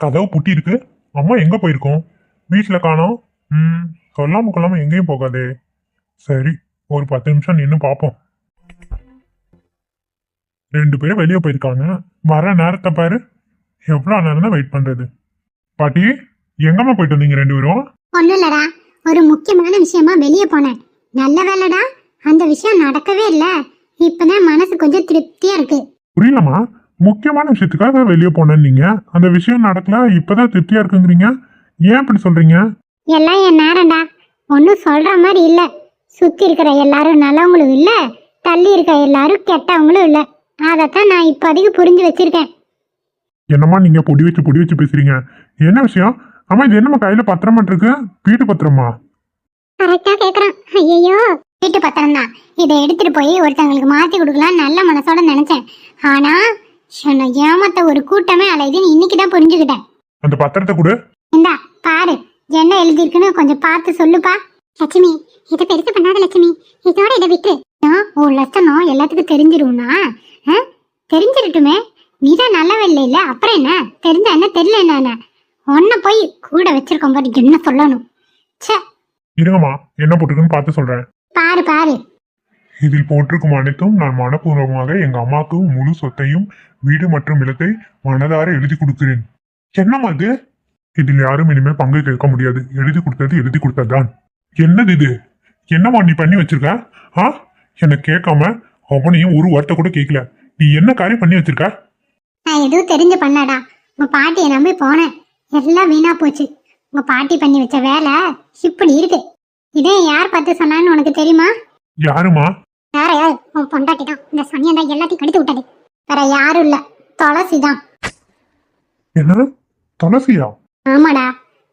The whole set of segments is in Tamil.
கதவு பூட்டி இருக்கு. அம்மா எங்க போயிருக்கோம்? வீட்டுல காணோம். சொல்லாம கொள்ளாம எங்கேயும் போகாதே. சரி, ஒரு 10 நிமிஷம் நின்னு பாப்போம். 2 பேரும் வெளியே போயிருக்காங்க. வர நேரத்தை பாரு. எவ்வளவு நேரம் தான் வெயிட் பண்றது? பாட்டி, எங்கம்மா போயிட்டு வந்தீங்க 2 பேரும்? ஒண்ணும் இல்லடா, ஒரு முக்கியமான விஷயமா வெளியே போனேன். நல்ல வேலைடா, அந்த விஷயம் நடக்கவே இல்ல. இப்பதான் மனசு கொஞ்சம் திருப்தியா இருக்கு. புரியலம்மா, முக்கியமான விஷயத்துக்காக வெளியே போனேன் நீங்க. அந்த விஷயம் நடக்கல, இப்பதான் திருப்தியா இருக்குங்கிறீங்க. ஏன் இப்படி சொல்றீங்க? எல்லாம் என் நேரம்டா. ஒன்னும் சொல்ற மாதிரி இல்ல. சுத்தி இருக்கிற எல்லாரும் நல்லவங்களும் இல்ல, தள்ளி இருக்க எல்லாரும் கெட்டவங்களும் இல்ல. அதத்தான் நான் இப்போதைக்கு புரிஞ்சு வச்சிருக்கேன். என்னம்மா நீங்க பொடி வச்சு பேசுறீங்க? என்ன விஷயம்? அம்மா, இது என்னம்மா கையில பத்திரமா இருக்கு? வீட்டு பத்திரமா? கரெக்டா கேக்குறான். ஐயோ, வீட்டு பத்திரம் தான். இதை எடுத்துட்டு போய் ஒருத்தவங்களுக்கு மாத்தி கொடுக்கலாம் நல்ல மனசோட நினைச்சேன். ஆனா சொன்ன ஏமாத்த ஒரு கூட்டமே அலையுதுன்னு இன்னைக்குதான் புரிஞ்சுக்கிட்டேன். அந்த பத்திரத்தை கொடு. இந்தா பாரு, என்ன எழுதிருக்குன்னு கொஞ்சம் பார்த்து சொல்லுப்பா. லட்சுமி, இதை பெருசு பண்ணாத லட்சுமி. இதோட இதை விட்டு. உன் லட்சணம் எல்லாத்துக்கும் தெரிஞ்சிரும்னா தெரிஞ்சிருட்டுமே. நீதான் நல்லவே இல்ல, அப்புறம் என்ன? தெரிஞ்ச என்ன தெரியல என்ன? ஒன்ன போய் கூட வச்சிருக்கோம் பாரு, என்ன சொல்லணும்? சே, இருங்கம்மா, என்ன போட்டிருக்குன்னு பார்த்து சொல்றேன். பாரு பாரு. இதில் போட்டிருக்கும் அனைத்தும் நான் மனப்பூர்வமாக எங்க அம்மாவுக்கு முழு சொத்தையும் வீடு மற்றும் நிலத்தை மனதார எழுதி கொடுக்கிறேன். என்னம்மா இது? இதில் யாரும் இனிமேல் பங்கு கேட்க முடியாது. எழுதி கொடுத்ததுதான். என்னது இது? என்னம்மா நீ பண்ணி வச்சிருக்க? என்ன கேட்காம அவனையும் ஒரு வார்த்தை கூட கேட்கல. நீ என்ன காரியம் பண்ணி வச்சிருக்க? நான் எதுவும் தெரிஞ்சு பண்ணடா. உங்க பாட்டியை நம்பி போனேன், எல்லாம் வீணா போச்சு. உங்க பாட்டி பண்ணி வச்ச வேலை இப்படி இருக்கு. இதே யார் பார்த்து சொன்னான்னு உனக்கு தெரியுமா? யாருமா? வேற யாரு? உன் பொண்டாட்டி தான். இந்த சனியன் தான் எல்லாத்தையும் கடித்து விட்டது. வேற யாரும் இல்ல, துளசி தான். என்ன? துளசியா? ஆமாடா,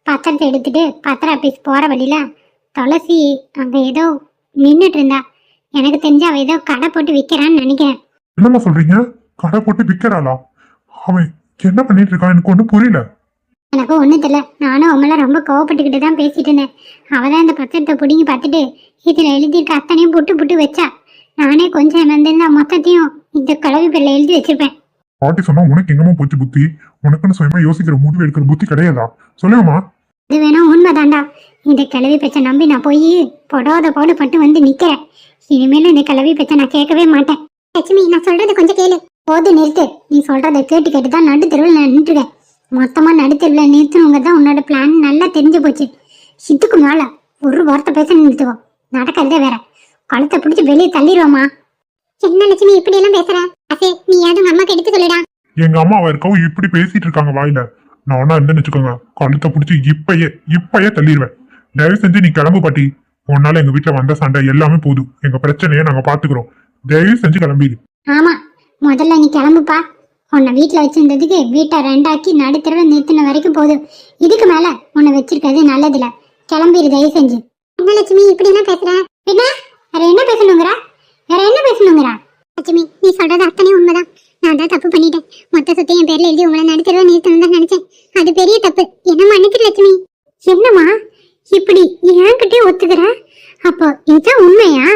பத்திரத்தை எடுத்துட்டு பத்திர ஆபீஸ் போற வழியில துளசி அங்க ஏதோ நின்னுட்டு இருந்தா. எனக்கு தெரிஞ்ச அவ ஏதோ கடை போட்டு விக்கிறான்னு நினைக்கிறேன். என்னம்மா சொல்றீங்க? கடை போட்டு விக்கிறாளா? அவன் என்ன பண்ணிட்டு இருக்கான்? எனக்கு ஒன்றும் புரியல. எனக்கு ஒன்றும் தெரியல. நானும் அவங்கள ரொம்ப கோவப்பட்டுக்கிட்டு தான் பேசிட்டு இருந்தேன். அவதான் இந்த பத்திரத்தை பிடிங்கி பார்த்துட்டு இதில் எழுதியிருக்க அத்தனையும் புட்டு வச்சா. நானே கொஞ்சம் வந்திருந்தா மொத்தத்தையும் இந்த கலவி பேர்ல எழுதி வச்சிருப்பேன். பாட்டி சொன்னா உனக்கு எங்கம்மா போச்சு புத்தி? உனக்குன்னு சுயமா யோசிக்கிற முடிவு எடுக்கிற புத்தி கிடையாதா? சொல்லுங்கம்மா. இது வேணா உண்மைதாண்டா. இந்த கிளவி பேச்சை நம்பி நான் போய் போடு பட்டு வந்து நிக்கிறேன். இனிமேலும் இந்த கிளவி பேச்சை நான் கேட்கவே மாட்டேன். லட்சுமி, நான் சொல்றதை கொஞ்சம் கேளு. போது நிறுத்து. நீ சொல்றதை கேட்டு தான் நடு தெருவில் நான் நின்றுருக்கேன். மொத்தமா நடுத்தெருவில் நிறுத்தணுங்க தான் உன்னோட பிளான் நல்லா தெரிஞ்சு போச்சு. இதுக்கு மேல ஒரு வார்த்தை பேச நிறுத்துவோம். நடக்கிறதே வேற. கழுத்தை பிடிச்சி வெளியே தள்ளிடுவோமா? என்ன லட்சுமி இப்படி எல்லாம் பேசுற? அசே, நீ யாரும் அம்மாக்கு எடுத்து சொல்லிடா. எங்க அம்மா இருக்கவும் இப்படி பேசிட்டு இருக்காங்க வாயில. நான் ஒன்னா இருந்தேன்னு வச்சுக்கோங்க, கழுத்தை பிடிச்சி இப்பயே தள்ளிடுவேன். தயவு செஞ்சு நீ கிளம்பு பாட்டி. உன்னால எங்க வீட்டுல வந்த சண்டை எல்லாமே போதும். எங்க பிரச்சனையை நாங்க பாத்துக்கிறோம். தயவு செஞ்சு கிளம்பிடு. ஆமா, முதல்ல நீ கிளம்புப்பா. உன்னை வீட்டுல வச்சிருந்ததுக்கு வீட்டை 2ஆக்கி நடுத்தரவு நிறுத்தின வரைக்கும் போதும். இதுக்கு மேல உன்னை வச்சிருக்கிறது நல்லதில்ல. கிளம்பிடு தயவு செஞ்சு. என்ன லட்சுமி இப்படி என்ன பேசுற? என்ன வேற என்ன பேசணுங்கிறா? லட்சுமி, நீ சொல்றது அத்தனை உண்மைதான். நான் தான் தப்பு பண்ணிட்டேன். மொத்த சொத்தை என் பேர்ல எழுதி உங்களை நடுத்தரவு நிறுத்தணும் தான் நினைச்சேன். அது பெரிய தப்பு. என்ன மன்னிச்சிரு லட்சுமி. என்னம்மா இப்படி என்கிட்டே ஒத்துக்கிற? அப்போ இதுதான் உண்மையா?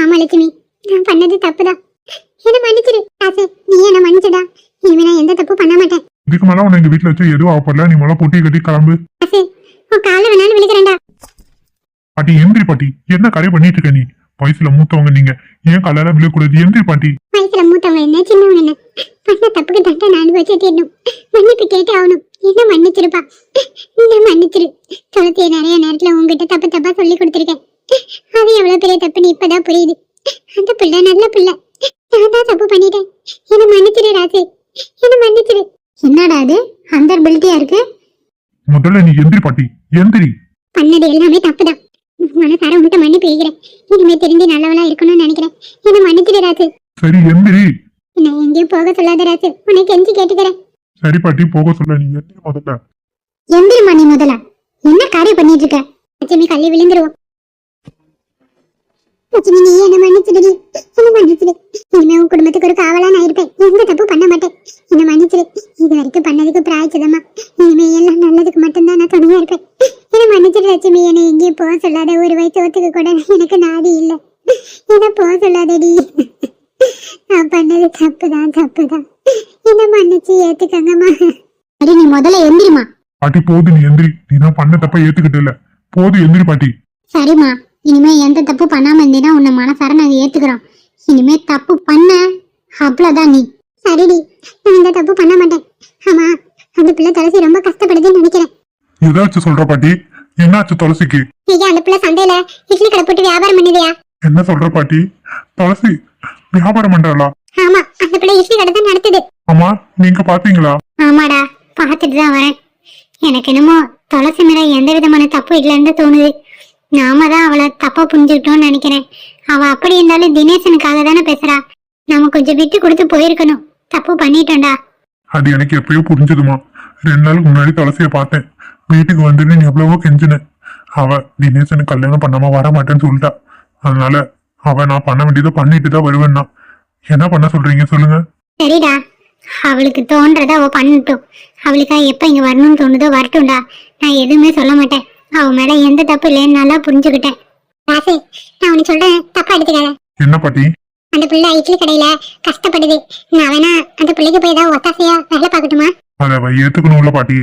ஆமா லட்சுமி, நான் பண்ணது தப்புதான். என்ன மன்னிச்சிரு ராசு. நீ என்ன மன்னிச்சுடா. இனிமே நான் எந்த தப்பு பண்ண மாட்டேன். இதுக்கு மேல உன்னை எங்க வீட்டுல வச்சு எதுவும் ஆப்படல. நீ முதல்ல பொட்டி கட்டி கிளம்பு. ராசு, உன் காலை வேணாலும் விழுக்கிறேன்டா. பாட்டி எந்திரி பாட்டி. என்ன காரியம் பண்ணிட்டு இருக்க நீ? வயசுல மூத்தவங்க நீங்க, ஏன் காலால விழக்கூடாது? எந்திரி பாட்டி. வயசுல மூத்தவங்க என்ன சின்னவங்க என்ன? பண்ண தப்புக்கு தண்டனை அனுபவிச்சே தீரணும். மன்னிப்பு கேட்டு ஆகணும். என்ன மன்னிச்சிருப்பா. என்ன மன்னிச்சிரு. துளசியை நிறைய நேரத்துல உங்ககிட்ட தப்பா சொல்லி கொடுத்துருக்கேன். அது எவ்வளவு பெரிய தப்புன்னு இப்பதான் புரியுது. அந்த பிள்ளை நல்ல பிள்ளை. நான் தான் தப்பு பண்ணிட்டேன். என்ன மன்னிச்சிரு ராசு, என்ன மன்னிச்சிரு. என்னடா அது அந்தர் பில்ட்டியா இருக்கு? முதல்ல நீ எந்திரி பாட்டி, எந்திரி. பண்ணது எல்லாமே தப்புதான். மனசார உன்கிட்ட மன்னிப்பு கேட்கிறேன். இனிமே தெரிஞ்சு நல்லவளா இருக்கணும்னு நினைக்கிறேன். என்ன மன்னிச்சிரு ராசு. சரி எந்திரி. என்ன எங்கேயும் போக சொல்லாத ராசு, உன்னை கெஞ்சி கேட்டுக்கிறேன். சரி பாட்டி, போக சொல்ல. நீ எந்திரி முதல்ல. எந்திரிமா நீ முதல்ல. என்ன காரியம் பண்ணிட்டு இருக்க? லட்சுமி, கல்வி விழுந்துருவோம். லட்சுமி, நீ என்ன மன்னிச்சிடு. என்ன மன்னிச்சிடு. இனிமே உன் குடும்பத்துக்கு ஒரு காவலா நான் இருப்பேன். எந்த தப்பு பண்ண மாட்டேன். என்ன மன்னிச்சிடு. இது வரைக்கும் பண்ணதுக்கு பிராய்ச்சிதமா. இனிமே எல்லாம் நல்லதுக்கு மட்டும்தான் நான் துணையா இருப்பேன். என்ன மன்னிச்சிடு லட்சுமி. என்னை எங்கேயும் போக சொல்லாத. ஒரு வயசோத்துக்கு கூட எனக்கு நாதி இல்லை. என்ன போக சொல்லாதடி. நான் பண்ணது தப்புதான். என்ன மன்னிச்சு ஏத்துக்கங்கம்மா. சரி நீ முதல்ல எந்திரிமா. பாட்டி போது, நீ எந்திரி. நீ தான் பண்ண தப்ப ஏத்துக்கிட்டு இல்ல. போது, எந்திரி பாட்டி. சரிம்மா, இனிமே எந்த தப்பு பண்ணாம இருந்தீனா உன்னை மனசார நாங்க ஏத்துக்கிறோம். இனிமே தப்பு பண்ண அவ்வளவுதான் நீ. சரிடி, நான் இந்த தப்பு பண்ண மாட்டேன். ஆமா, அந்த பிள்ளை துளசி ரொம்ப கஷ்டப்படுதுன்னு நினைக்கிறேன். ஏதாச்சும் சொல்ற பாட்டி? என்னாச்சு துளசிக்கு? ஐயா, அந்த பிள்ளை சந்தையில இட்லி கடை போட்டு வியாபாரம் பண்ணுவியா? என்ன சொல்ற பாட்டி? துளசி வியாபாரம் பண்றாளா? ஆமா, அந்த பிள்ளை இட்லி கடை தான் நடத்துது. ஆமா, நீங்க பாத்தீங்களா? ஆமாடா, பார்த்துட்டு தான் வரேன். எனக்கு என்னமோ துளசி மேல எந்த விதமான தப்பு இல்லைன்னு தோணுது. நாம தான் அவளை தப்பா புரிஞ்சுக்கிட்டோம்னு நினைக்கிறேன். அவ அப்படி இருந்தாலும் தினேசனுக்காக தானே பேசுறா. நாம கொஞ்சம் விட்டு கொடுத்து போயிருக்கணும். தப்பு பண்ணிட்டோம்டா. அது எனக்கு எப்பயோ புரிஞ்சதுமா. 2 நாளுக்கு முன்னாடி துளசிய பார்த்தேன். வீட்டுக்கு வந்துட்டு நீ எவ்வளவோ கெஞ்சினேன். அவ தினேசனுக்கு கல்யாணம் பண்ணாம வர மாட்டேன்னு சொல்லிட்டா. அதனால அவ நான் பண்ண வேண்டியதை பண்ணிட்டு தான் வருவேன்னா. என்ன பண்ண சொல்றீங்க சொல்லுங்க? சரிடா, அவளுக்கு தோன்றத அவ பண்ணட்டும். அவளுக்கா எப்ப இங்க வரணும்னு தோணுதோ வரட்டும்டா. நான் எதுவுமே சொல்ல மாட்டேன். அவ மேல எந்த தப்பு இல்லைன்னு நல்லா புரிஞ்சுக்கிட்டேன். ராசு, நான் உனக்கு சொல்றேன், தப்பா எடுத்துக்காத. என்ன பாட்டி? அந்த பிள்ளை இட்லி கடையில கஷ்டப்படுது. நான் வேணா அந்த பிள்ளைக்கு போய் ஏதாவது ஒத்தாசையா வேலை பார்க்கட்டுமா? அத அவ ஏத்துக்கணும்ல பாட்டி.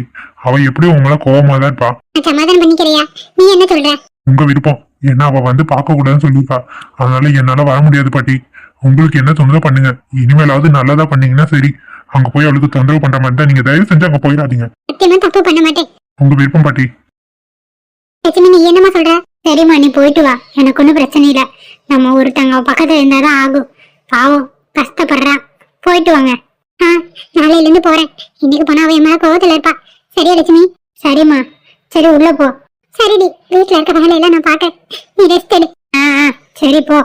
அவ எப்படியும் உங்கள கோவமா தான் இருப்பா. நான் சமாதானம் பண்ணிக்கிறியா? நீ என்ன சொல்ற? உங்க விருப்பம். ஏன்னா அவ வந்து பார்க்க கூடாதுன்னு சொல்லிருக்கா. அதனால என்னால வர முடியாது பாட்டி. உங்களுக்கு என்ன தோணுதோ பண்ணுங்க. இனிமேலாவது நல்லதா பண்ணீங்கன்னா சரி. அங்க போய் அவளுக்கு தொந்தரவு பண்ற மாதிரி தான். நீங்க தயவு செஞ்சு அங்க போயிடாதீங்க. சத்தியமா தப்பு பண்ண மாட்டேன். உங்க விருப்பம் பாட்டி. லட்சுமி, நீ என்னமா சொல்ற? சரிம்மா, நீ போயிட்டு வா. எனக்கு ஒன்றும் பிரச்சனை இல்லை. நம்ம ஒருத்தங்க பக்கத்துல இருந்தாதான் ஆகும். பாவம், கஷ்டப்படுறா. போயிட்டு வாங்க. நாளையில இருந்து போறேன். இன்னைக்கு போனா அவன் மேல கோவத்துல இருப்பா. சரியா லட்சுமி? சரிம்மா. சரி, உள்ள போ. சரிடி, வீட்டுல இருக்க வேலையெல்லாம் நான் பாக்கேன். நீ ரெஸ்ட் எடு. சரி போ.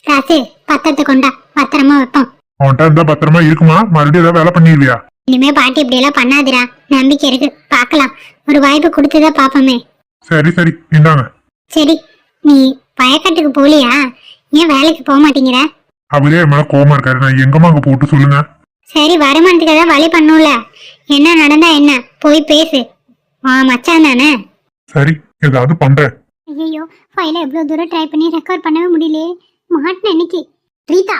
ராசு, பத்திரத்தை கொண்டா, பத்திரமா வைப்போம். அவன்கிட்ட இருந்தா பத்திரமா இருக்குமா? மறுபடியும் ஏதாவது வேலை பண்ணிடுவியா? இனிமே பாட்டி இப்படி எல்லாம் பண்ணாதிரா. நம்பிக்கை இருக்கு, பாக்கலாம். ஒரு வாய்ப்பு கொடுத்துதான் பாப்போமே. சரி சரி, இந்தாங்க. சரி, நீ வயக்காட்டுக்கு போலியா? ஏன் வேலைக்கு போக மாட்டேங்கிற? அவரே என் மேல கோவமா இருக்காரு. நான் எங்கம்மா அங்க போட்டு சொல்லுங்க. சரி, வருமானத்துக்கு ஏதாவது வழி பண்ணும்ல. என்ன நடந்தா என்ன, போய் பேசு. மச்சான் தானே. சரி, ஏதாவது பண்றேன். ஐயோ, ஃபைல எவ்வளவு தூரம் ட்ரை பண்ணி ரெக்கவர் பண்ணவே முடியலையே. மாட்டின இன்னைக்கு. ரீதா,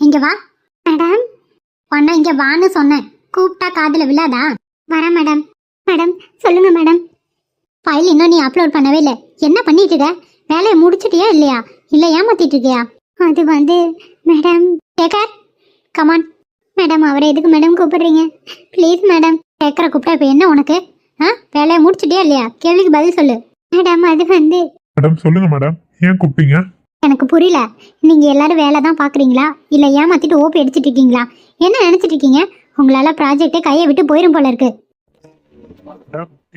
இங்க வா. மேடம், பண்ண இங்க வான்னு சொன்னேன். கூப்பிட்டா காதுல விழாதா? வரேன் மேடம். மேடம், சொல்லுங்க மேடம். ஃபைல் இன்னும் நீ அப்லோட் பண்ணவே இல்லை. என்ன பண்ணிட்டு இருக்க? வேலையை முடிச்சிட்டியா இல்லையா? இல்ல ஏமாத்திட்டு இருக்கியா? அது வந்து மேடம். கேக்கர், கமான். மேடம், அவரை எதுக்கு மேடம் கூப்பிடுறீங்க? Please madam. கேக்கரை கூப்பிட்டா இப்ப என்ன உனக்கு? வேலையை முடிச்சிட்டியா இல்லையா? கேள்விக்கு பதில் சொல்லு. மேடம், அது வந்து. மேடம் சொல்லுங்க மேடம், ஏன் கூப்பிட்டீங்க? எனக்கு புரியல. நீங்க எல்லாரும் வேலை தான் பாக்குறீங்களா இல்ல ஏமாத்திட்டு ஓப்பி அடிச்சிட்டு இருக்கீங்களா? என்ன நினைச்சிட்டு இருக்கீங்க? உங்களால ப்ராஜெக்டே கையை விட்டு போயிரும் போல இருக்கு.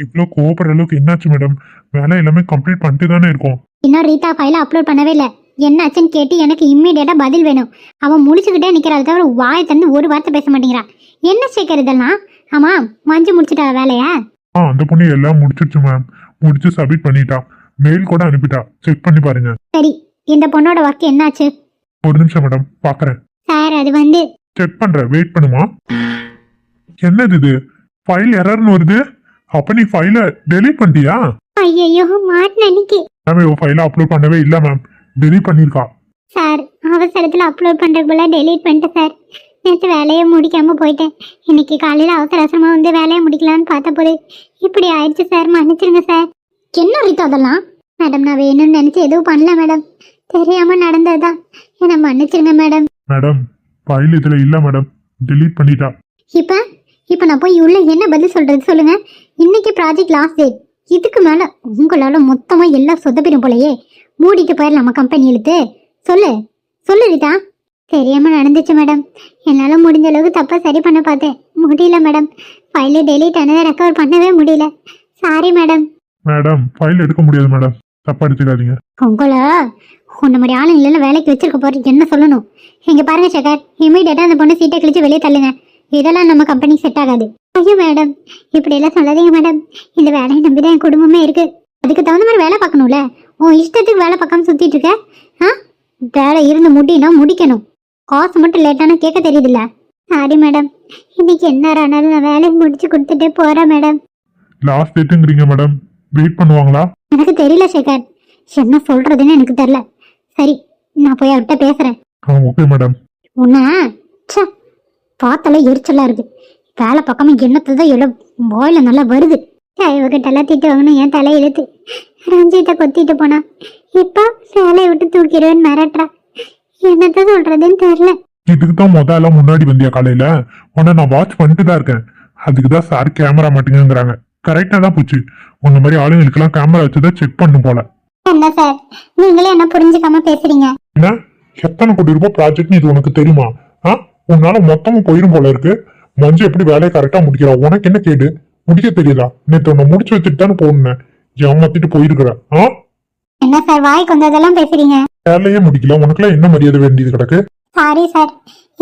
இவ்வளவு கோவப்படுற அளவுக்கு என்னாச்சு மேடம்? வேலை எல்லாமே கம்ப்ளீட் பண்ணிட்டு தானே இருக்கோம். இன்னும் ரீதா ஃபைல அப்லோட் பண்ணவே இல்லை. என்னாச்சுன்னு கேட்டு எனக்கு இம்மீடியட்டா பதில் வேணும். அவன் முடிச்சுக்கிட்டே நிக்கிறாள் தவிர வாயை தந்து ஒரு வார்த்தை பேச மாட்டேங்கிறான். என்ன சேர்க்கறது இதெல்லாம்? ஆமா, மஞ்சு முடிச்சுட்டா வேலையா? அந்த பொண்ணு எல்லாம் முடிச்சிருச்சு மேம். முடிச்சு சப்மிட் பண்ணிட்டா. மெயில் கூட அனுப்பிட்டா. செக் பண்ணி பாருங்க. சரி, இந்த பொண்ணோட ஒர்க் என்னாச்சு? ஒரு நிமிஷம் மேடம், பாக்குறேன். சார், அது வந்து. செக் பண்றேன், வெயிட் பண்ணுமா. என்னது இது? ஃபைல் எரர்னு வருது. அப்ப நீ ஃபைல டெலீட் பண்ணிட்டியா? ஐயோ, மாட்டின அன்னைக்கு. மேம், ஃபைல அப்லோட் பண்ணவே இல்ல மேம். டெலீட் பண்ணிருக்கா. சார், அவசரத்துல அப்லோட் பண்றதுக்குள்ள டெலீட் பண்ணிட்டேன் சார். நேற்று வேலையை முடிக்காம போயிட்டேன். இன்னைக்கு காலையில அவசர அவசரமா வந்து வேலையை முடிக்கலான்னு பார்த்த போது இப்படி ஆயிடுச்சு சார். மன்னிச்சிருங்க சார். என்ன ரீதா அதெல்லாம்? மேடம், நான் வேணும்னு நினைச்சு எதுவும் பண்ணல மேடம். தெரியாம நடந்ததுதான். என்ன மன்னிச்சிருங்க மேடம். மேடம், ஃபைல் இதுல இல்ல மேடம். டெலீட் பண்ணிட்டா. இப்ப நான் போய் உள்ள என்ன பதில் சொல்றது சொல்லுங்க? இன்னைக்கு ப்ராஜெக்ட் லாஸ்ட் டேட். இதுக்கு மேல உங்களால மொத்தமா எல்லாம் சொதப்பிடும் போலயே. மூடிட்டு போயிடலாம் நம்ம கம்பெனி இழுத்து. சொல்லு சொல்லு ரீதா. தெரியாம நடந்துச்சு மேடம். என்னால முடிஞ்ச அளவுக்கு தப்பா சரி பண்ண பார்த்தேன். முடியல மேடம். ஃபைல டெலீட் ஆனதை ரெக்கவர் பண்ணவே முடியல. Sorry madam. மேடம், ஃபைல் எடுக்க முடியாது மேடம். தப்பா எடுத்துக்காதீங்க. உங்களை உன்ன மாதிரி ஆளுங்கள வேலைக்கு வச்சிருக்க போறது என்ன சொல்லணும்? இங்க பாருங்க சேகர், இமீடியட்டா அந்த பொண்ணு சீட்டை கிழிச்சு வெளியே தள்ளுங்க. இதெல்லாம் நம்ம கம்பெனிக்கு செட் ஆகாது. ஐயோ மேடம், இப்படி எல்லாம் சொல்லாதீங்க மேடம். இந்த வேலையை நம்பிதான் என் குடும்பமே இருக்கு. அதுக்கு தகுந்த மாதிரி வேலை பார்க்கணும்ல. உன் இஷ்டத்துக்கு வேலை பார்க்காம சுத்திட்டு இருக்க. வேலை இருந்து முடினா முடிக்கணும். காசு மட்டும் லேட்டானா கேட்க தெரியுதுல்ல. Sorry madam. இன்னைக்கு என்ன ஆனாலும் நான் வேலையை முடிச்சு கொடுத்துட்டே போறேன் மேடம். லாஸ்ட் டேட்டுங்கிறீங்க மேடம். வெயிட் பண்ணுவாங்களா? எனக்கு தெரியல சேகர். என்ன சொல்றதுன்னு எனக்கு தெரியல. சரி, நான் போய் அவர்கிட்ட பேசுறேன். Okay madam. உன்ன பார்த்தாலே எரிச்சலா இருக்கு. வேலை பக்கமா என்னத்தான் எவ்வளவு போயில நல்லா வருது. இவகிட்ட எல்லாம் திட்டு வாங்கணும் என் தலை இழுத்து ரஞ்சித்தை கொத்திட்டு போனா இப்ப வேலையை விட்டு தூக்கிடுவேன்னு மிரட்டுறா. என்னத்த சொல்றதுன்னு தெரியல. இதுக்கு தான் முதல்ல முன்னாடி வந்தியா காலையில? உன்னை நான் வாட்ச் பண்ணிட்டு தான் இருக்கேன். அதுக்கு தான் சார் கேமரா மாட்டேங்கிறாங்க. கரெக்டா தான் போச்சு. உன்ன மாதிரி ஆளுங்களுக்கெல்லாம் கேமரா வச்சுதான் செக் பண்ணும் போல. என்ன சார் நீங்களே என்ன புரிஞ்சுக்காம பேசுறீங்க? என்ன எத்தனை கோடி ரூபாய் ப்ராஜெக்ட்னு இது உனக்கு தெரியுமா? உன்னால மொத்தமும் போயிரும் போல இருக்கு. மஞ்சு எப்படி வேலையை கரெக்டா முடிக்கிறா? உனக்கு என்ன கேடு? முடிக்க தெரியலா? நேத்து உன்னை முடிச்சு வச்சுட்டு தானே போனேன். ஏமாத்திட்டு போயிருக்கிற. என்ன சார் வாய்க்கு வந்ததெல்லாம் பேசுறீங்க? வேலையே முடிக்கல, உனக்குலாம் என்ன மரியாதை வேண்டியது கிடக்கு? சாரி சார்,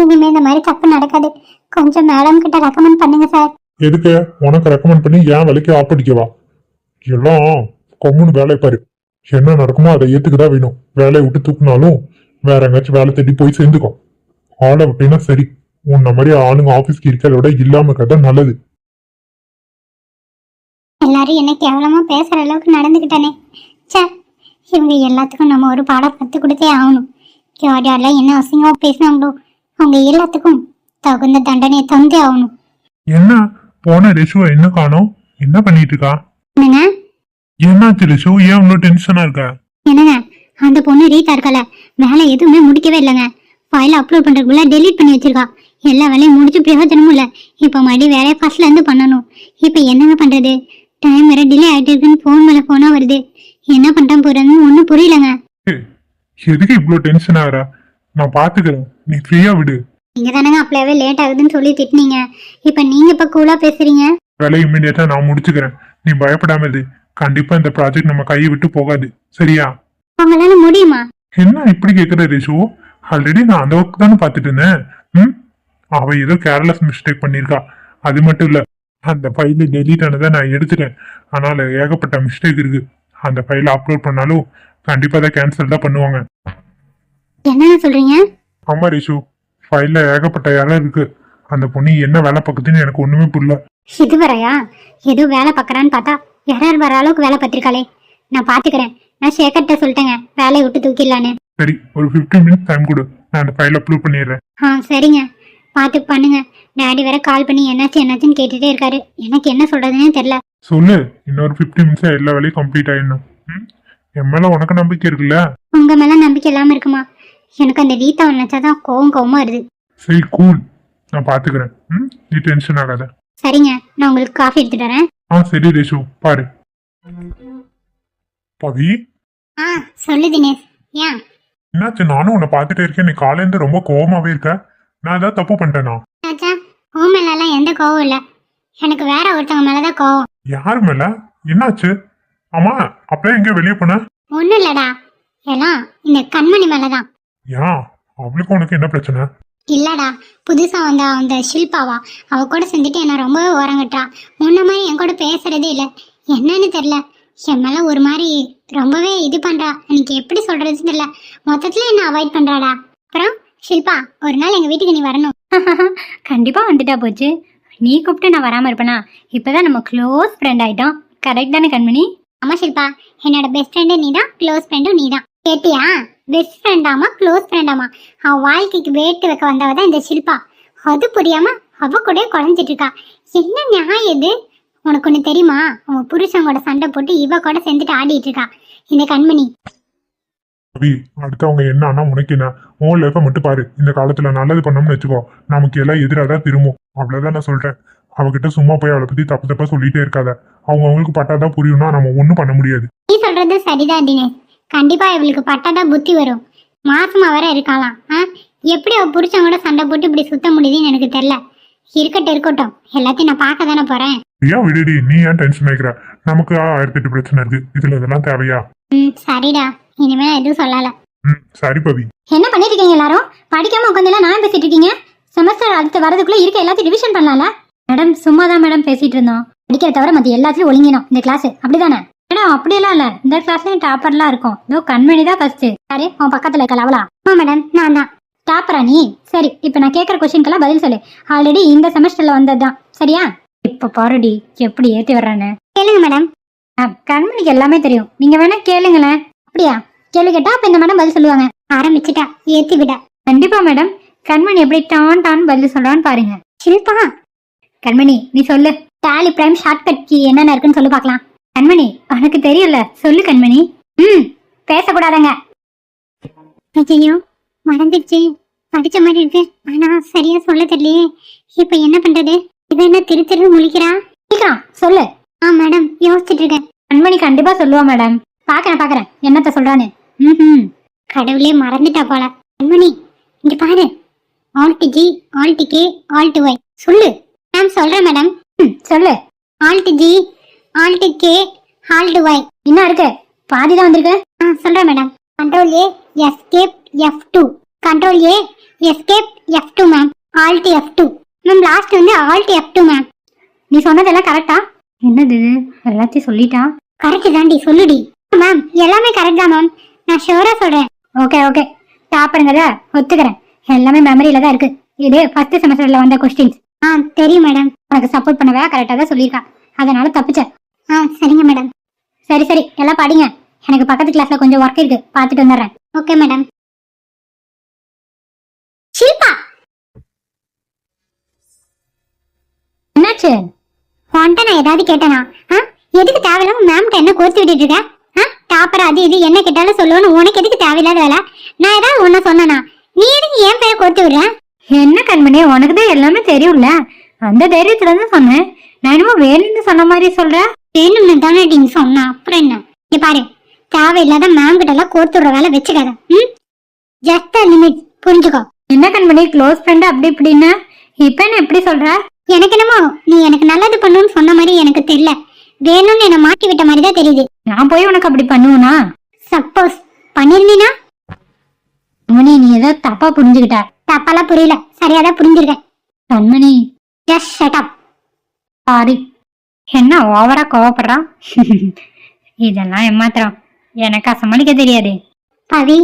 இனிமே இந்த மாதிரி தப்பு நடக்காது. கொஞ்சம் மேடம் கிட்ட ரெக்கமெண்ட் பண்ணுங்க சார். எதுக்கு? உனக்கு ரெக்கமெண்ட் பண்ணி ஏன் வேலைக்கு ஆப்படிக்கவா? எல்லாம் கொம்முன்னு வேலையை பாரு. என்ன நடக்குமோ அதை ஏத்துக்குதான் வேணும். வேலையை விட்டு தூக்குனாலும் வேற எங்காச்சும் வேலை தேடி போய் சேர்ந்துக்கோ. ஆளை விட்டீங்கன்னா சரி. உன்ன மாதிரி ஆளுங்க ஆபீஸ்க்கு இருக்கிறத விட இல்லாம இருக்கிறதா நல்லது. எல்லாரும் என்ன கேவலமா பேசுற அளவுக்கு நடந்துக்கிட்டானே. சே, இவங்க எல்லாத்துக்கும் நம்ம ஒரு பாடம் கற்றுக் கொடுத்தே ஆகணும். யார் யாரெல்லாம் என்ன அசிங்கமா பேசினாங்களோ அவங்க எல்லாத்துக்கும் தகுந்த தண்டனையை தந்தே ஆகணும். என்ன போன ரிஷுவ என்ன காணோம்? என்ன பண்ணிட்டு இருக்கா? என்னங்க என்னாச்சு ரிஷு? ஏன் இவ்வளவு டென்ஷனா இருக்க? என்னங்க அந்த பொண்ணு ரீதா இருக்கல, வேலை எதுவுமே முடிக்கவே இல்லைங்க. ஃபைல் அப்லோட் பண்றதுக்குள்ள டெலீட் பண்ணி வச்சிருக்கா. எல்லா வேலையும் முடிச்சு பிரயோஜனமும் இல்லை. இப்போ மறுபடியும் வேலையை ஃபர்ஸ்ட்ல இருந்து பண்ணணும். இப்போ என்னங்க பண்றது? டைம் வேற டிலே ஆயிட்டு இருக்குன்னு போன் மேல போனா வருது. என்ன பண்றேன் போறதுன்னு ஒன்னும் புரியலங்க. எதுக்கு இவ்வளவு டென்ஷன் ஆகுற? நான் பாத்துக்கிறேன், நீ ஃப்ரீயா விடு. நீங்க தானங்க அப்பவே லேட் ஆகுதுன்னு சொல்லி திட்டினீங்க. இப்ப நீங்க இப்ப கூலா பேசுறீங்க. வேலையை இம்மிடியட்டா நான் முடிச்சுக்கிறேன். நீ பயப்படாம இரு. கண்டிப்பா இந்த ப்ராஜெக்ட் நம்ம கையை விட்டு போகாது. சரியா? அவங்களால முடியுமா? என்ன இப்படி கேக்குற ரிஷு? ஆல்ரெடி நான் அந்த ஒர்க் தானே பாத்துட்டு இருந்தேன். அவ ஏதோ கேர்லெஸ் மிஸ்டேக் பண்ணிருக்கா. அது மட்டும் இல்ல, அந்த ஃபைல் டெலீட் ஆனதை நான் எடுத்துட்டேன். அதனால ஏகப்பட்ட மிஸ்டேக் இருக்கு. அந்த ஃபைலை அப்லோட் பண்ணாலும் கண்டிப்பா அதை கேன்சல் தான் பண்ணுவாங்க. என்னங்க சொல்றீங்க? ஆமா ரிஷு, ஃபைல்ல ஏகப்பட்ட எரர் இருக்கு. அந்த பொண்ணு என்ன வேலை பார்க்குதுன்னு எனக்கு ஒண்ணுமே புரியல. இது வரையா ஏதோ வேலை பார்க்கறான்னு பார்த்தா எரர் வர அளவுக்கு வேலை பார்த்திருக்காளே. நான் பாத்துக்கிறேன். நான் சேகர்ட்ட சொல்லிட்டேங்க வேலையை விட்டு தூக்கிடலான்னு. சரி, ஒரு 15 மினிட்ஸ் டைம் கொடு, நான் அந்த ஃபைல் அப்லோட் பண்ணிடுறேன். சரிங்க, பார்த்து பண்ணுங்க. டேடி வேற கால் பண்ணி என்னாச்சுன்னு கேட்டுட்டே இருக்காரு. எனக்கு என்ன சொல்றதுன்னே தெரியல. சொல்லு, இன்னொரு 15 மினிட்ஸ் எல்லா வேலையும் கம்ப்ளீட் ஆயிடணும். என் மேல உனக்கு நம்பிக்கை இருக்குல்ல? உங்க மேல நம்பிக்கை இல்லாம இருக்குமா? எனக்கு அந்த ரீதாவை நினைச்சாதான் கோவமா வருது. சரி கூல், நான் பாத்துக்கிறேன். நீ டென்ஷன் ஆகாத. சரிங்க, நான் உங்களுக்கு காஃபி எடுத்துட்டு வரேன். சரி ரேஷு, பாரு. பவி, சொல்லு தினேஷ். ஏன் என்னாச்சு? நானும் உன்னை பாத்துட்டே இருக்கேன். நீ காலையில ரொம்ப கோவமாவே இருக்க. நான் ஏதாவது தப்பு பண்ணிட்டேனா? ராஜா, உன் மேலாம் எந்த கோவம் இல்ல. எனக்கு வேற ஒருத்தவங்க மேலதான் கோவம். யாரு மேல? என்னாச்சு? ஆமா, அப்படியே எங்க வெளியே போன? ஒண்ணும் இல்லடா, எல்லாம் இந்த கண்மணி மேலதான். ஏன், அவளுக்கு உனக்கு என்ன பிரச்சனை? இல்லடா, புதுசா வந்த அந்த ஷில்பாவா, அவ கூட செஞ்சுட்டு என்ன ரொம்பவே ஓரங்கட்டா. முன்ன மாதிரி என் கூட பேசுறதே இல்ல. என்னன்னு தெரியல, என் மேல ஒரு மாதிரி ரொம்பவே இது பண்றா. எனக்கு எப்படி சொல்றதுன்னு தெரியல. மொத்தத்துல என்ன அவாய்ட் பண்றாடா. அப்புறம் ஷில்பா, ஒரு நாள் எங்க வீட்டுக்கு நீ வரணும். கண்டிப்பா வந்துட்டா போச்சு. நீ கூப்பிட்டு நான் வராம இருப்பேனா? இப்பதான் நம்ம க்ளோஸ் ஃப்ரெண்ட் ஆயிட்டோம். கரெக்ட் தானே கண்மணி? ஆமா ஷில்பா, என்னோட பெஸ்ட் ஃப்ரெண்டு நீ தான், க்ளோஸ் ஃப்ரெண்டும் நீ தான். கேட்டியா? பெஸ்ட் ஃப்ரெண்டாமா க்ளோஸ் ஃப்ரெண்டாமா? அவ வாழ்க்கைக்கு வேட்டு வைக்க வந்தவ தான் இந்த ஷில்பா. அது புரியாம அவ கூட குழஞ்சிட்டு இருக்கா. என்ன நியாயம் இது? உனக்கு ஒண்ணு தெரியுமா? அவன் புருஷன் சண்டை போட்டு இவ கூட சேர்ந்துட்டு ஆடிட்டு இருக்கா இந்த கண்மணி. பவி, அடுத்தவங்க என்ன ஆனா உனக்கு என்ன? உன் லைஃபை மட்டும் பாரு. இந்த காலத்துல நல்லது பண்ணோம்னு வச்சுக்கோ, நமக்கு எல்லாம் எதிராதான் திரும்பும். அவ்வளவுதான் நான் சொல்றேன். அவகிட்ட சும்மா போய் அவளை பத்தி தப்பு தப்பா சொல்லிட்டே இருக்காத. அவங்களுக்கு பட்டாதான் புரியும்னா நம்ம ஒண்ணும் பண்ண முடியாது. நீ சொல்றது சரிதான் தினேஷ். கண்டிப்பா இவளுக்கு பட்டாதான் புத்தி வரும். மாசமா வர இருக்கலாம். எப்படி அவ புருஷன் கூட சண்டை போட்டு இப்படி சுத்த முடியுதுன்னு எனக்கு தெரியல. இருக்கட்டும், எல்லாத்தையும் நான் பார்க்க தானே போறேன். ஏன் விடுடி, நீ ஏன் டென்ஷன் ஆகிக்கிற? நமக்கு 1008 பிரச்சனை இருக்கு. இதுல இதெல்லாம் தேவையா? சரிடா, இனிமே எதுவும் சொல்லல. சரி பவி. என்ன பண்ணிட்டு இருக்கீங்க எல்லாரும்? படிக்காம உட்காந்து நான் பேசிட்டு இருக்கீங்க? செமஸ்டர் அடுத்து வரதுக்குள்ள இருக்க எல்லாத்தையும் ரிவிஷன் பண்ணலாம்ல? மேடம் சும்மா தான் மேடம் பேசிட்டு இருந்தோம். படிக்கிற தவிர மத்த எல்லாத்துலயும் ஒழுங்கினோம் இந்த கிளாஸ். அப்படிதானே மேடம்? அப்படியெல்லாம் இல்ல, இந்த கிளாஸ்லயும் டாப்பர்லாம் இருக்கும். இதோ கண்மணி தான் ஃபர்ஸ்ட். யாரு உன் பக்கத்துல இருக்கல? அவளா? மேடம், நான் தான். டாப்பரா நீ? சரி, இப்ப நான் கேட்கற கொஸ்டின்க்கெல்லாம் பதில் சொல்லு. ஆல்ரெடி இந்த செமஸ்டர்ல வந்ததுதான், சரியா? இப்ப பாருடி எப்படி ஏத்தி வர்றானு. கேளுங்க மேடம். கண்மணிக்கு எல்லாமே தெரியும், நீங்க வேணா கேளுங்களேன். அப்படியா? கேள்வி கேட்டா அப்ப இந்த மேடம் பதில் சொல்லுவாங்க. ஆரம்பிச்சுட்டா, ஏத்தி விட. கண்டிப்பா மேடம். கண்மணி எப்படி டான் பதில் சொல்றான்னு பாருங்க. ஷில்பா, கண்மணி நீ சொல்லு. டேலி பிரைம் ஷார்ட்கட் கீ என்னென்ன இருக்குன்னு சொல்லு பார்க்கலாம். கண்மணி உனக்கு தெரியல, சொல்லு கண்மணி. பேசக்கூடாதங்க. ஐயோ மறந்துடுச்சு. படிச்ச மாதிரி இருக்கு ஆனா சரியா சொல்ல தெரியலையே. இப்ப என்ன பண்றது? இவ என்ன திரு திரு முழிக்கிறா? சீக்கிரம் சொல்லு. மேடம் யோசிச்சுட்டு இருக்கேன். கண்மணி கண்டிப்பா சொல்லுவா மேடம். பாக்குறேன் என்னத்த சொல்றான்னு. கடவுளே மறந்துட்டா போல. கண்மணி இங்க பாரு. Alt G alt K alt Y சொல்லு. மேம் சொல்றேன் மேடம். சொல்லு. Alt G alt K alt Y. என்ன இருக்கு? பாதிதான் வந்திருக்கு. சொல்றேன் madam. Control A escape F2. Control A escape F2 ma'am. Alt F2 ma'am. Last வந்து ஆல்ட் F2 மேம். நீ சொன்னதெல்லாம் கரெக்டா? என்னது எல்லாத்தையும் சொல்லிட்டா? கரெக்ட் தாண்டி, சொல்லுடி. மேம் எல்லாமே கரெக்ட் தான் மேம், நான் ஷூரா சொல்றேன். ஓகே டாப்பருங்கத ஒத்துக்கிறேன். எல்லாமே மெமரியில தான் இருக்கு. இது ஃபர்ஸ்ட் செமஸ்டர்ல வந்த கொஸ்டின்ஸ். தெரியும் மேடம். உனக்கு சப்போர்ட் பண்ணவே கரெக்டா தான் சொல்லியிருக்கா. அதனால தப்பிச்ச. சரிங்க மேடம். சரி எல்லாம் படிங்க. எனக்கு பக்கத்து கிளாஸ்ல கொஞ்சம் ஒர்க் இருக்கு, பார்த்துட்டு வந்துடுறேன். Okay madam. ஷில்பா என்னாச்சு? உன்ட்ட நான் ஏதாவது கேட்டேனா? எதுக்கு தேவையில்லாம மேம்கிட்ட என்ன கோர்த்து விட்டுட்டு இருக்க? டாப்பர் அது இது என்ன கேட்டாலும் சொல்லுவேன்னு உனக்கு எதுக்கு தேவையில்லாத வேலை? நான் ஏதாவது ஒன்ன சொன்னனா? நீ எதுக்கு என் பேரை கோர்த்து விடுற? என்ன கண்மணி, உனக்கு தான் எல்லாமே தெரியும்ல. அந்த தைரியத்துல தான் சொன்னேன். நான் என்னமோ வேணும்னு சொன்ன மாதிரி சொல்ற. வேணும்னு தானே நீங்க சொன்னா, அப்புறம் என்ன? இங்க பாரு, தேவையில்லாத மேம் கிட்ட எல்லாம் கோர்த்து விடுற வேலை வச்சுக்காத. ஜஸ்ட் லிமிட், புரிஞ்சுக்கோ. என்ன கண்மணி, க்ளோஸ் ஃப்ரெண்ட் அப்படி இப்படின்னு இப்ப என்ன எப்படி சொல்ற? எனக்கு என்னமோ நீ எனக்கு நல்லது பண்ணுன்னு சொன்ன மாதிரி எனக்கு தெரியல. வேணும்னு என்ன மாட்டி விட்ட மாதிரி தான் தெரியுது. நான் போய் உனக்கு அப்படி பண்ணுவேனா? சப்போஸ் பண்ணிருந்தீனா? கண்மணி நீ ஏதோ தப்பா புரிஞ்சுக்கிட்ட. தப்பாலாம் புரியல, சரியாதான் புரிஞ்சிருக்கேன். கண்மணி ஜஸ்ட் ஷட் அப். சாரி. என்ன ஓவரா கோவப்படுறான்? இதெல்லாம் ஏமாத்திரம். எனக்கா சமாளிக்க தெரியாது. பவி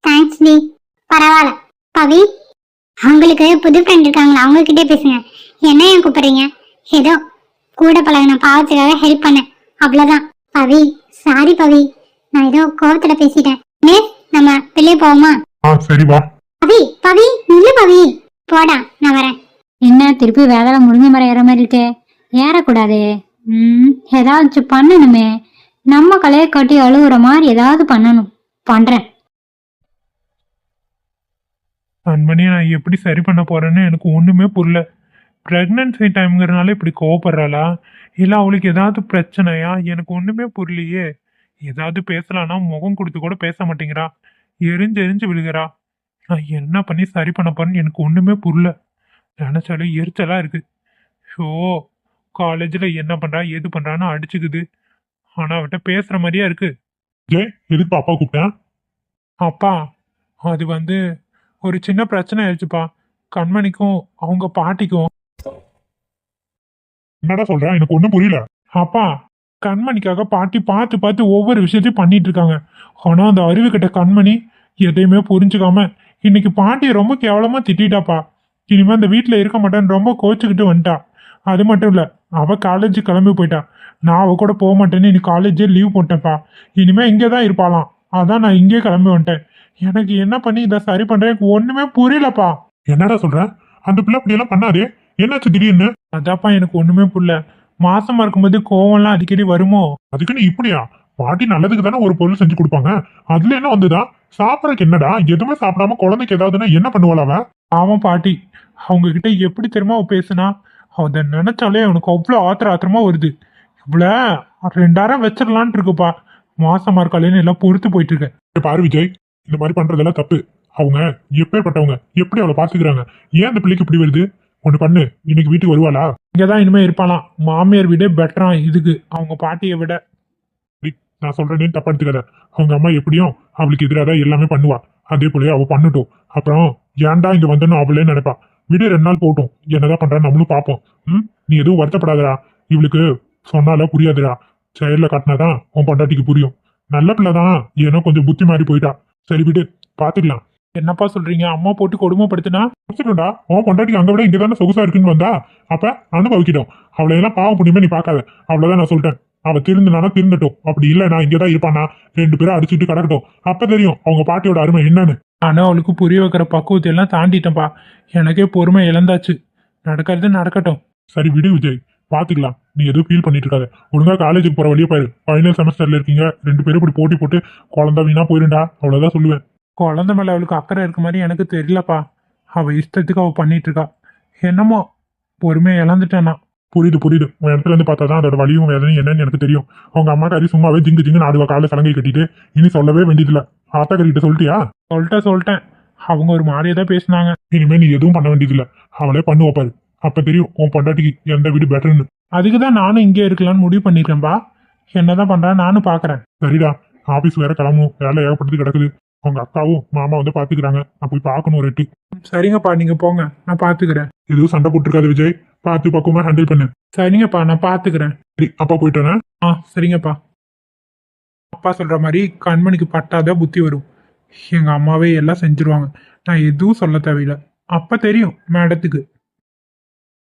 தேங்க்ஸ் டி. பரவாயில்ல பவி. அவங்களுக்கு புது ஃப்ரெண்ட் இருக்காங்களா, அவங்க கிட்டே பேசுங்க. என்ன ஏன் கூப்பிடுறீங்க? ஏதோ கூட பழகின பாவத்துக்காக ஹெல்ப் பண்ணேன், அவ்வளவுதான். பவி சாரி பவி, நான் ஏதோ கோவத்துல பேசிட்டேன். நம்ம வெளியே போவோமா? சரி வா. பவி நில்லு பவி. போடா நான் வரேன். என்ன திருப்பி வேதாள முருங்கை மரம் ஏற மாதிரி இருக்கே? ஏறக்கூடாது. ஏதாச்சும் பண்ணணுமே. நம்ம கலையை கட்டி அழுகுற மாதிரி ஏதாவது பண்ணணும். பண்றேன். கண்மணி நான் எப்படி சரி பண்ண போறேன்னு எனக்கு ஒண்ணுமே புரியல. பிரெக்னன்சி டைம்ங்கிறனால இப்படி கோவப்படுறாளா, இல்ல அவளுக்கு ஏதாவது பிரச்சனையா? எனக்கு ஒண்ணுமே புரியலையே. ஏதாவது பேசலான்னா முகம் கொடுத்து கூட பேச மாட்டேங்கிறா, எரிஞ்சு விழுகிறா. நான் என்ன பண்ணி சரி பண்ண போறேன்னு எனக்கு ஒண்ணுமே புரியல. நினைச்சாலும் எரிச்சலா இருக்கு. ஷோ காலேஜ்ல என்ன பண்றா எது பண்றான்னு அடிச்சுக்குது. ஆனா அவட்ட பேசுற மாதிரியா இருக்கு. எதுக்கு அப்பா கூப்பிட்டேன்? அப்பா அது வந்து ஒரு சின்ன பிரச்சனை ஆயிடுச்சுப்பா, கண்மணிக்கும் அவங்க பாட்டிக்கும். என்னடா சொல்ற, எனக்கு ஒண்ணும் புரியல. அப்பா கண்மணிக்காக பாட்டி பார்த்து ஒவ்வொரு விஷயத்தையும் பண்ணிட்டு இருக்காங்க. ஆனா அந்த அறிவு கிட்ட கண்மணி எதையுமே புரிஞ்சுக்காம இன்னைக்கு பாட்டியை ரொம்ப கேவலமா திட்டாப்பா. இனிமே அந்த வீட்டுல இருக்க மாட்டேன்னு ரொம்ப கோச்சுக்கிட்டு வந்துட்டா. அது மட்டும் இல்ல, அவ காலேஜ் கிளம்பி போயிட்டா. நான் அவ கூட போக மாட்டேன்னு இன்னைக்கு காலேஜே லீவ் போட்டேன்ப்பா. இனிமே இங்கதான் இருப்பாளாம். அதான் நான் இங்கே கிளம்பி வந்துட்டேன். எனக்கு என்ன பண்ணி இதை சரி பண்றேன் எனக்கு ஒண்ணுமே புரியலப்பா. என்னடா சொல்ற? அந்த பிள்ளை அப்படி எல்லாம் பண்ணாதே, என்னாச்சு திடீர்னு? அதாப்பா எனக்கு ஒண்ணுமே புரியல. மாசமா இருக்கும்போது கோவம்லாம் அடிக்கடி வருமோ? அதுக்குன்னு இப்படியா? பாட்டி நல்லதுக்கு தானே ஒரு பொருள் செஞ்சு கொடுப்பாங்க, அதுல என்ன வந்துதா? சாப்பிடறதுக்கு என்னடா? எதுவுமே சாப்பிடாம குழந்தைக்கு ஏதாவதுன்னா என்ன பண்ணுவாள் அவ? அவன் பாட்டி அவங்க கிட்ட எப்படி தெரியுமா அவ பேசுனா? அதை நினைச்சாலே அவனுக்கு அவ்வளோ ஆத்திரமா வருது. இவ்வளோ 2000 வச்சிடலான் இருக்குப்பா. மாசமா இருக்காளேன்னு எல்லாம் பொறுத்து போயிட்டு இருக்க. பாரு விஜய், இந்த மாதிரி பண்றதெல்லாம் தப்பு. அவங்க எப்பேற்பட்டவங்க, எப்படி அவளை பாத்துக்கிறாங்க? ஏன் அந்த பிள்ளைக்கு இப்படி வருது? ஒண்ணு பண்ணு, இன்னைக்கு வீட்டுக்கு வருவாளா? இங்கதான் இனிமே இருப்பாளாம். மாமியார் வீடே பெட்டரா இதுக்கு, அவங்க பாட்டியை விட. நான் சொல்றேன்னு தப்பா எடுத்துக்காத. அவங்க அம்மா எப்படியும் அவளுக்கு எதிராக எல்லாமே பண்ணுவா. அதே போலயே அவ பண்ணட்டும். அப்புறம் ஏன்டா இங்க வந்தனும் அவளே நினைப்பா. விடு 2 நாள் போட்டும், என்னதான் பண்றா நம்மளும் பாப்போம். நீ எதுவும் வருத்தப்படாதடா. இவளுக்கு சொன்னால புரியாதுடா, செயல்ல காட்டினாதான் உன் பொண்டாட்டிக்கு புரியும். நல்ல பிள்ளைதான், ஏன்னா கொஞ்சம் புத்தி மாறி போயிட்டா. சரி விடு, பாத்துக்கலாம். என்னப்பா சொல்றீங்க? அம்மா போட்டு கொடுமைப்படுத்தினா முடிச்சிடும்டா. உன் பொண்டாட்டிக்கு அங்க விட இங்கதானே சொகுசா இருக்குன்னு வந்தா அப்ப அனுபவிக்கிட்டோம். அவளை எல்லாம் பாவம் புண்ணியமே நீ பாக்காத. அவ்வளவுதான் நான் சொல்லிட்டேன். அவ திருந்தினானா திருந்தட்டும், அப்படி இல்ல நான் இங்கதான் இருப்பானா 2 பேரும் அடிச்சுட்டு கிடக்கட்டும். அப்ப தெரியும் அவங்க பாட்டியோட அருமை என்னன்னு. ஆனா அவளுக்கு புரிய வைக்கிற பக்குவத்தை எல்லாம் தாண்டிட்டேன்ப்பா. எனக்கே பொறுமை இழந்தாச்சு. நடக்கிறது நடக்கட்டும். சரி விடு விஜய், பாத்துக்கலாம். நீ எதுவும் ஃபீல் பண்ணிட்டு இருக்காத. ஒழுங்கா காலேஜுக்கு போற வழியே பாரு. ஃபைனல் செமஸ்டர்ல இருக்கீங்க, 2 பேரும் இப்படி போட்டி போட்டு குழந்தை வீணா போயிருண்டா, அவ்வளவுதான் சொல்லுவேன். குழந்தை மேல அவளுக்கு அக்கறை இருக்க மாதிரி எனக்கு தெரியலப்பா. அவ இஷ்டத்துக்கு அவ பண்ணிட்டு இருக்கா. என்னமோ பொறுமையை இழந்துட்டேன்னா. புரியுது புரியுது, உன் இடத்துல இருந்து பார்த்தாதான் அதோட வலியும் வேதனையும் என்னன்னு எனக்கு தெரியும். அவங்க அம்மா காரி சும்மாவே ஜிங்கு ஜிங்கு நாடுவா காலை சலங்கை கட்டிட்டு. இனி சொல்லவே வேண்டியதில்ல. ஆத்தாக்காரிட்ட சொல்லிட்டியா? சொல்லிட்டேன். அவங்க ஒரு மாதிரியே தான் பேசினாங்க. இனிமே நீ எதுவும் பண்ண வேண்டியதில்ல. அவளே பண்ணுவா பாரு. அப்ப தெரியும் உன் பொண்டாட்டிக்கு எந்த வீடு பெட்டர்னு. அதுக்கு தான் நானும் இங்கே இருக்கலாம்னு முடிவு பண்ணிருக்கேன்பா. என்னதான் பண்றேன் நானும் பாக்குறேன். சரிடா, ஆபீஸ் வேற கிளம்பணும். வேலை ஏகப்பட்டது கிடக்குது. அவங்க அக்காவும் மாமா வந்து பாத்துக்கிறாங்க. நான் போய் பார்க்கணும் ஒரு எட்டு. சரிங்கப்பா, நீங்க போங்க, நான் பாத்துக்கிறேன். எதுவும் சண்டை போட்டுருக்காது விஜய். பார்த்து பக்குவமா ஹேண்டில் பண்ணு. சரிங்கப்பா, நான் பாத்துக்கிறேன். சரி, அப்பா போயிட்டேனா? சரிங்கப்பா. அப்பா சொல்ற மாதிரி கண்மணிக்கு பட்டாதான் புத்தி வரும். எங்க அம்மாவே எல்லாம் செஞ்சிருவாங்க. நான் எதுவும் சொல்ல தேவையில்லை. அப்ப தெரியும் மேடத்துக்கு